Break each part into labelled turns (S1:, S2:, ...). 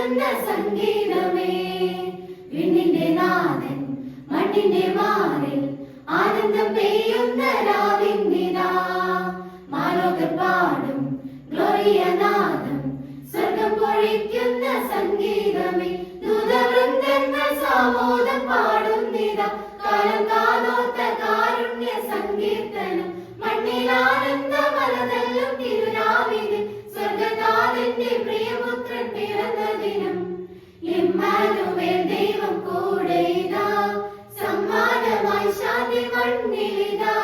S1: പെയ്യുന്ന സംഗീതമേ, വിണ്ണിന്റെ നാഥൻ മണ്ണിന്റെ മാറിൽ ആനന്ദം പെയ്യുന്ന രാവിന്നിതാ. മാലോകർ പാടും ഗ്ലോറിയ നാദം, സ്വർഗം പൊഴിക്കുന്ന സംഗീതമേ, ദൂതവൃന്ദങ്ങൾ സാമോദം പാടുന്നിതാ. കാലം കാതോത്ത കാരുണ്യ സങ്കീർത്തനം, മണ്ണിലാനന്ദമലതല്ലും തിരുരാവിന് സ്വർഗതാതന്റെ പ്രിയപുത്രൻ പിറന്ന ദിനം. ഇമ്മാനുവേൽ ദൈവം കൂടെ ഇതാ, സമ്മാനമായി ശാന്തി മണ്ണിലിതാ.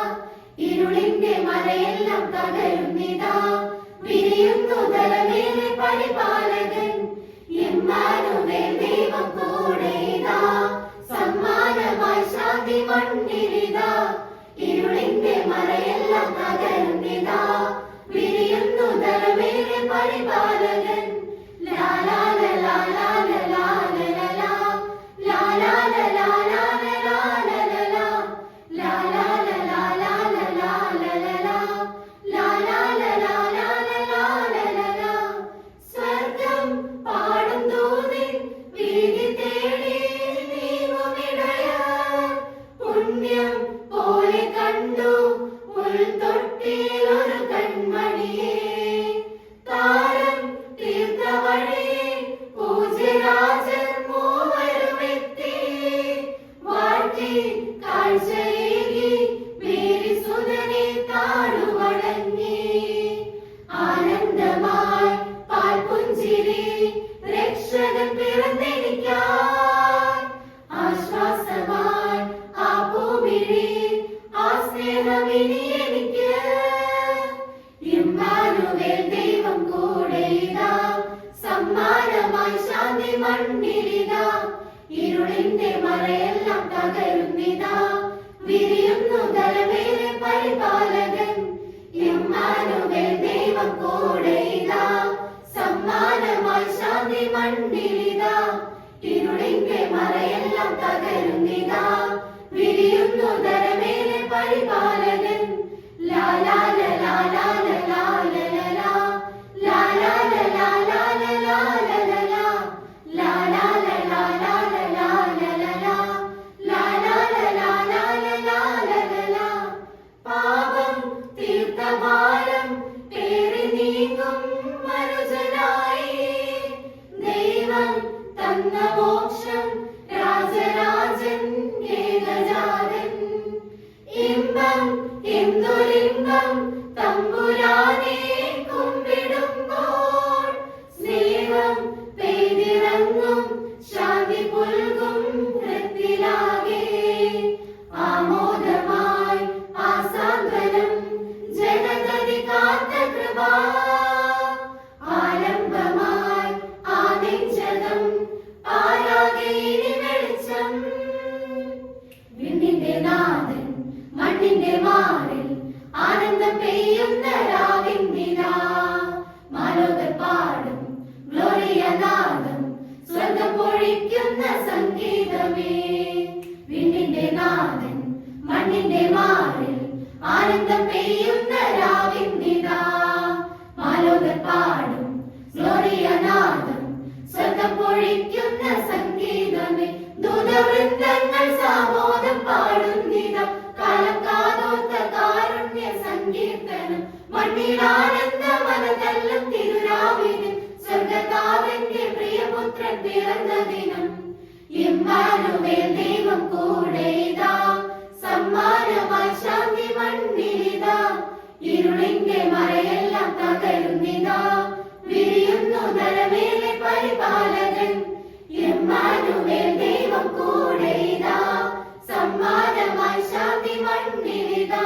S1: ഇരുളിന്റെ മറയെല്ലാം തകരുന്നിതാ, വിരിയുന്നു തലമേലെ പരിപാലകൻ. ഇമ്മാനുവേൽ ദൈവം കൂടെ ഇതാ, സമ്മാനമായി ശാന്തി മണ്ണിലിതാ. ഇരുളിന്റെ മറയെല്ലാം തകരുന്നിതാ, വിരിയുന്നു തലമേലെ പരിപാലകൻ. സ്വർഗം പാടും ദൂതൻ വീതി തേടി നീങ്ങുമിടയ, പുണ്യം പോലെ കണ്ടു ഉൾത്തൊട്ടിലൊരു കൺമണിയെ. താരം തീർത്ത വഴിയെ പൂജ്യരാജൻ മൂവരുമെത്തി, വാഴ്ത്തി കാഴ്ചയേകി മേരിസുതനെ താഴുവണങ്ങി. ആനന്ദമായി പാൽപുഞ്ചിരി രക്ഷകൻ പിറന്നെനിക്കായി, ആശ്വാസമായി ആ പൂമിഴി ആ സ്നേഹമിനി എനിക്ക്. ഇമ്മാനുവേൽ ദൈവം കൂടെ ഇതാ, സമ്മാനമായി ശാന്തി മണ്ണിലിതാ. ഇരുളിന്റെ മറയെല്ലാം തകരുന്നിതാ, വിരിയുന്നു തലമേലെ പരിപാലകൻ. ഇമ്മാനുവേൽ ദൈവം കൂടെ ഇതാ, സമ്മാനമായി ശാന്തി മണ്ണിലിതാ. ഇരുളിന്റെ മറയെല്ലാം തകരുന്നിതാ, വിരിയുന്നു തലമേലെ പരിപാലകൻ. ലാ ലാ ലാ ലാ ലാ ലാ ലാ ലാ ലാ ലാ ലാ ലാ ലാ ലാ. പാപം തീർത്ത ഭാരം പേറി നീങ്ങും മനുജനായി, ദൈവം തന്ന മോക്ഷം രാജരാജൻ ഏകജാതൻ. ഇമ്പം എന്തൊരിമ്പം തമ്പുരാനെ കുമ്പിടുമ്പോൾ, സ്നേഹം പെയ്തിറങ്ങും ശാന്തി പുൽകും ഹൃത്തിലാകെ. ആമോദമായി ആസാന്ത്വനം ജഗതതി കാത്ത കൃപ, ആലംബമായി ആ നെഞ്ചകം പാരാകെ ഇനി വെളിച്ചം. വിണ്ണിന്റെ നാഥൻ മണ്ണിന്റെ മാറിൽ ആനന്ദം പെയ്യുന്ന രാവിന്നിതാ. മാലോകർ പാടും ഗ്ലോറിയ നാദം, സ്വർഗം പൊഴിക്കുന്ന സംഗീതമേ, വിണ്ണിന്റെ നാഥൻ മണ്ണിന്റെ മാറിൽ ആനന്ദം പെയ്യുന്ന രാവിന്നിതാ. മാലോകർ പാടും ഗ്ലോറിയ നാദം, സ്വർഗം പൊഴിക്കുന്ന സംഗീതമേ, ദൂതവൃന്ദങ്ങൾ സാമോദം പാടുന്നിതാ. കാലം കാതോത്ത കാരുണ്യ സങ്കീർത്തനം, മണ്ണിലാനന്ദമലതല്ലും തിരുരാവിന് സ്വർഗതാതന്റെ പ്രിയപുത്രൻ പിറന്ന ദിനം. ഇമ്മാനുവേൽ ദൈവം കൂടെ ഇതാ, സമ്മാനമായി ശാന്തി മണ്ണിലിതാ. ഇരുളിന്റെ മറയെല്ലാം തകരുന്നിതാ, വിരിയുന്നു തലമേലെ പരിപാലകൻ. ഇമ്മാനുവേൽ ദൈവം കൂടെ ഇതാ, സമ്മാനമായി ശാന്തി മണ്ണിലിതാ.